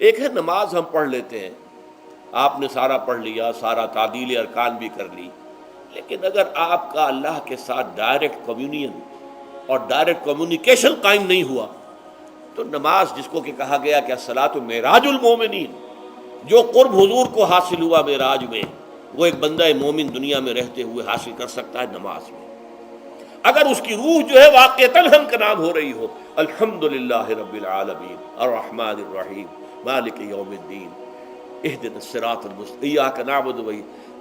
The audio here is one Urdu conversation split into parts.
ایک ہے نماز ہم پڑھ لیتے ہیں، آپ نے سارا پڑھ لیا، سارا تعدیل ارکان بھی کر لی، لیکن اگر آپ کا اللہ کے ساتھ ڈائریکٹ کمیونین اور ڈائریکٹ کمیونیکیشن قائم نہیں ہوا تو نماز، جس کو کہ کہا گیا کہ الصلاۃ معراج المومنین، جو قرب حضور کو حاصل ہوا معراج میں، وہ ایک بندہ مومن دنیا میں رہتے ہوئے حاصل کر سکتا ہے نماز میں، اگر اس کی روح جو ہے واقعتاً ہم کا نام ہو رہی ہو، الحمدللہ رب العالمین الرحمن الرحیم مالک یوم الدین اہدنا الصراط المستقیم ایاک نعبد و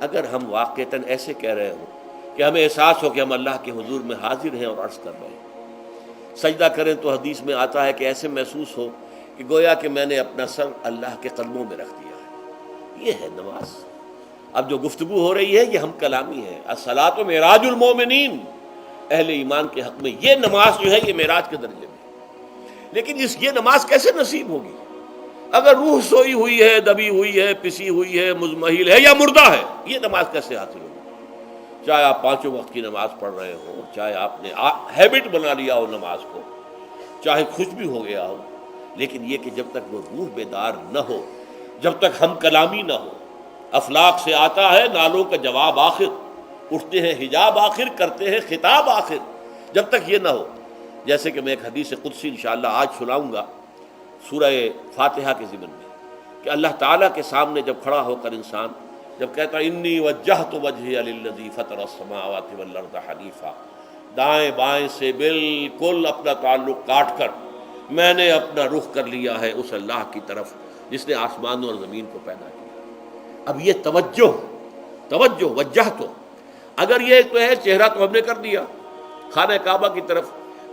اگر ہم واقعتاً ایسے کہہ رہے ہوں کہ ہمیں احساس ہو کہ ہم اللہ کے حضور میں حاضر ہیں اور عرض کر رہے ہیں، سجدہ کریں تو حدیث میں آتا ہے کہ ایسے محسوس ہو کہ گویا کہ میں نے اپنا سر اللہ کے قدموں میں رکھ دیا ہے، یہ ہے نماز۔ اب جو گفتگو ہو رہی ہے یہ ہم کلامی ہے، الصلاۃ معراج المومنین، اہل ایمان کے حق میں یہ نماز جو ہے یہ معراج کے درجے میں، لیکن یہ نماز کیسے نصیب ہوگی اگر روح سوئی ہوئی ہے، دبی ہوئی ہے، پسی ہوئی ہے، مزمحل ہے یا مردہ ہے؟ یہ نماز کیسے حاصل ہوگی؟ چاہے آپ پانچوں وقت کی نماز پڑھ رہے ہو، چاہے آپ نے ہیبٹ بنا لیا ہو نماز کو، چاہے خوش بھی ہو گیا ہو، لیکن یہ کہ جب تک وہ روح بیدار نہ ہو، جب تک ہم کلامی نہ ہو، افلاق سے آتا ہے نالوں کا جواب آخر، اٹھتے ہیں حجاب آخر، کرتے ہیں خطاب آخر، جب تک یہ نہ ہو، جیسے کہ میں ایک حدیث قدسی انشاءاللہ آج سناؤں گا سورہ فاتحہ کے ضمن میں، کہ اللہ تعالیٰ کے سامنے جب کھڑا ہو کر انسان جب کہتا ہے انی وجہت وجہی للذی فطر السماوات والارض حنیفا، دائیں بائیں سے بالکل اپنا تعلق کاٹ کر میں نے اپنا رخ کر لیا ہے اس اللہ کی طرف جس نے آسمانوں اور زمین کو پیدا کیا۔ اب یہ توجہ وجہ تو اگر یہ تو ہے چہرہ تو ہم نے کر دیا خانہ کعبہ کی طرف،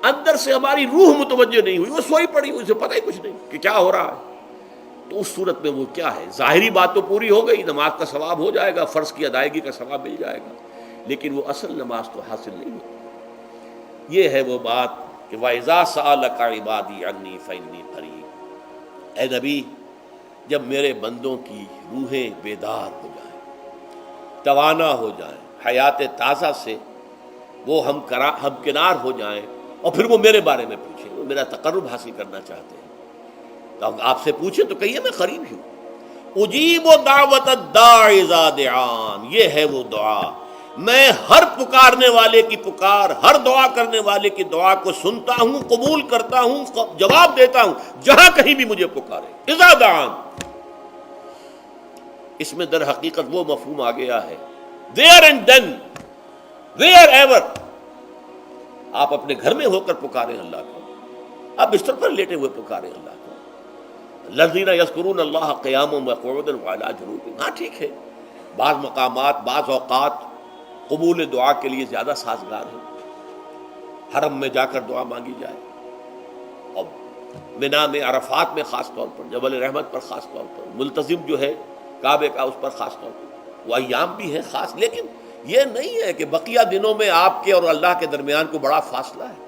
اندر سے ہماری روح متوجہ نہیں ہوئی، وہ سوئی پڑی ہوئی، اسے پتہ ہی کچھ نہیں کہ کیا ہو رہا ہے، تو اس صورت میں وہ کیا ہے؟ ظاہری بات تو پوری ہو گئی، نماز کا ثواب ہو جائے گا، فرض کی ادائیگی کا ثواب مل جائے گا، لیکن وہ اصل نماز تو حاصل نہیں ہوتی۔ یہ ہے وہ بات کہ وَإِذَا سَأَلَكَ عِبَادِي عَنِّي فَإِنِّي قَرِيبٌ، اے نبی جب میرے بندوں کی روحیں بیدار ہو جائیں، توانا ہو جائیں، حیات تازہ سے وہ ہم کنار ہو جائیں، اور پھر وہ میرے بارے میں پوچھیں، وہ میرا تقرب حاصل کرنا چاہتے ہیں، تو آپ سے پوچھیں تو کہیے میں قریب ہی ہوں، اجیب دعوت الداع اذا دعان، یہ ہے وہ دعا، میں ہر پکارنے والے کی پکار، ہر دعا کرنے والے کی دعا کو سنتا ہوں، قبول کرتا ہوں، جواب دیتا ہوں جہاں کہیں بھی مجھے پکارے، اذا دعان۔ اس میں در حقیقت وہ مفہوم آ گیا ہے there and then where ever، آپ اپنے گھر میں ہو کر پکاریں اللہ کو، آپ بستر پر لیٹے ہوئے پکاریں اللہ کو، الذین یذکرون اللہ قیاما وقعودا وعلی جنوبہم، ہاں ٹھیک ہے بعض مقامات بعض اوقات قبول دعا کے لیے زیادہ سازگار ہیں، حرم میں جا کر دعا مانگی جائے، اور منا میں عرفات میں خاص طور پر، جبل رحمت پر خاص طور پر، ملتزم جو ہے کعبے کا اس پر خاص طور پر، وہ ایام بھی ہیں خاص، لیکن یہ نہیں ہے کہ بقیہ دنوں میں آپ کے اور اللہ کے درمیان کو بڑا فاصلہ ہے۔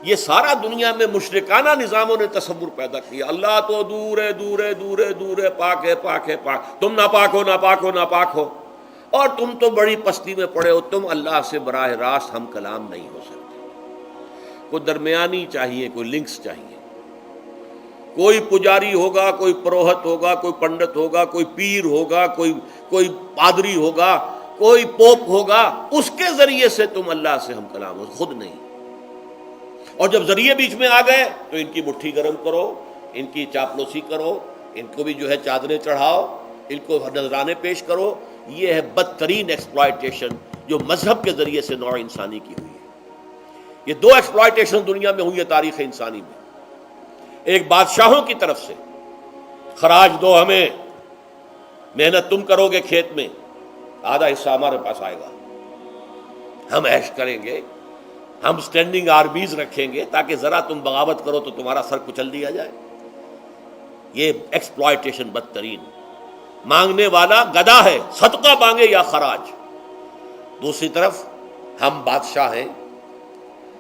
یہ سارا دنیا میں مشرکانہ نظاموں نے تصور پیدا کیا، اللہ تو دور ہے دور ہے دور ہے دور ہے، پاک ہے پاک ہے پاک، تم ناپاک ہو ناپاک ہو ناپاک ہو، اور تم تو بڑی پستی میں پڑے ہو، تم اللہ سے براہ راست ہم کلام نہیں ہو سکتے۔ کوئی درمیانی چاہیے، کوئی لنکس چاہیے، کوئی پجاری ہوگا، کوئی پروہت ہوگا، کوئی پنڈت ہوگا، کوئی پیر ہوگا، کوئی پادری ہوگا، کوئی پوپ ہوگا، اس کے ذریعے سے تم اللہ سے ہم کلام ہو، خود نہیں۔ اور جب ذریعے بیچ میں آ گئے تو ان کی مٹھی گرم کرو، ان کی چاپلوسی کرو، ان کو بھی جو ہے چادریں چڑھاؤ، ان کو نذرانے پیش کرو، یہ ہے بدترین ایکسپلائٹیشن جو مذہب کے ذریعے سے نوع انسانی کی ہوئی ہے۔ یہ دو ایکسپلائٹیشن دنیا میں ہوئی ہے تاریخ انسانی میں، ایک بادشاہوں کی طرف سے خراج دو ہمیں، محنت تم کرو گے کھیت میں، آدھا حصہ ہمارے پاس آئے گا، ہم عیش کریں گے، ہم سٹینڈنگ آرمیز رکھیں گے تاکہ ذرا تم بغاوت کرو تو تمہارا سر کچل دیا جائے۔ یہ ایکسپلائٹیشن بدترین، مانگنے والا گدھا ہے، صدقہ مانگے یا خراج۔ دوسری طرف ہم بادشاہ ہیں،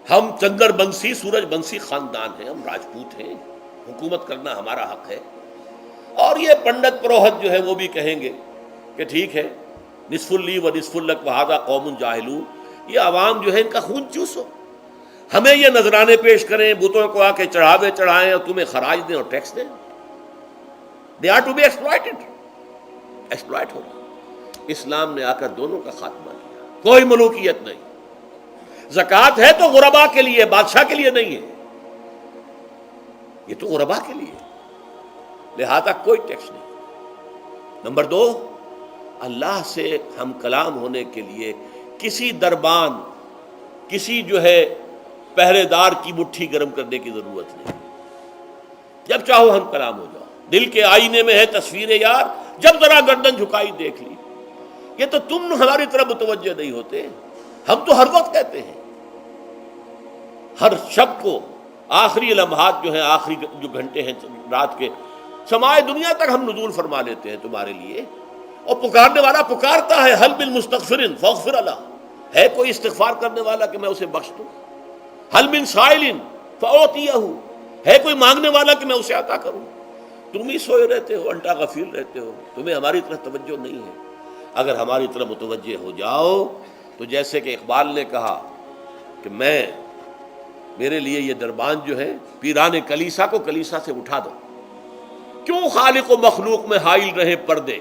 ہم چندر بنسی سورج بنسی خاندان ہیں، ہم راجپوت ہیں، حکومت کرنا ہمارا حق ہے، اور یہ پنڈت پروہت جو ہے وہ بھی کہیں گے کہ ٹھیک ہے نصف لی و نصف لک وہذا قوم جاہلون، یہ عوام جو ہے ان کا خون چوسو، ہمیں یہ نذرانے پیش کریں، بتوں کو آ کے چڑھاوے چڑھائیں اور تمہیں خراج دیں اور ٹیکس دیں۔ They are to be exploited, exploit ہو رہا۔ اسلام نے آ کر دونوں کا خاتمہ کیا، کوئی ملوکیت نہیں۔ زکوٰۃ ہے تو غربا کے لیے، بادشاہ کے لیے نہیں ہے، یہ تو غربا کے لیے، لہذا کوئی ٹیکس نہیں۔ نمبر دو، اللہ سے ہم کلام ہونے کے لیے کسی دربان، کسی جو ہے پہرے دار کی مٹھی گرم کرنے کی ضرورت نہیں، جب چاہو ہم کلام ہو جاؤ۔ دل کے آئینے میں ہے تصویر یار، جب ذرا گردن جھکائی دیکھ لی۔ یہ تو تم ہماری طرف متوجہ نہیں ہوتے، ہم تو ہر وقت کہتے ہیں، ہر شب کو آخری لمحات جو ہیں، آخری جو گھنٹے ہیں رات کے، سمائے دنیا تک ہم نزول فرما لیتے ہیں تمہارے لیے، اور پکارنے والا پکارتا ہے، حل من مستغفر فاغفر له، ہے کوئی استغفار کرنے والا کہ میں اسے بخش دوں؟ حل من سائل فاعطیہ، ہے کوئی مانگنے والا کہ میں اسے عطا کروں؟ تم ہی سوئے رہتے ہو، انٹا غفیر رہتے ہو، تمہیں ہماری طرف توجہ نہیں ہے۔ اگر ہماری طرف متوجہ ہو جاؤ تو جیسے کہ اقبال نے کہا کہ میرے لیے یہ دربان جو ہے، پیران کلیسا کو کلیسا سے اٹھا دو، کیوں خالق و مخلوق میں حائل رہے پردے،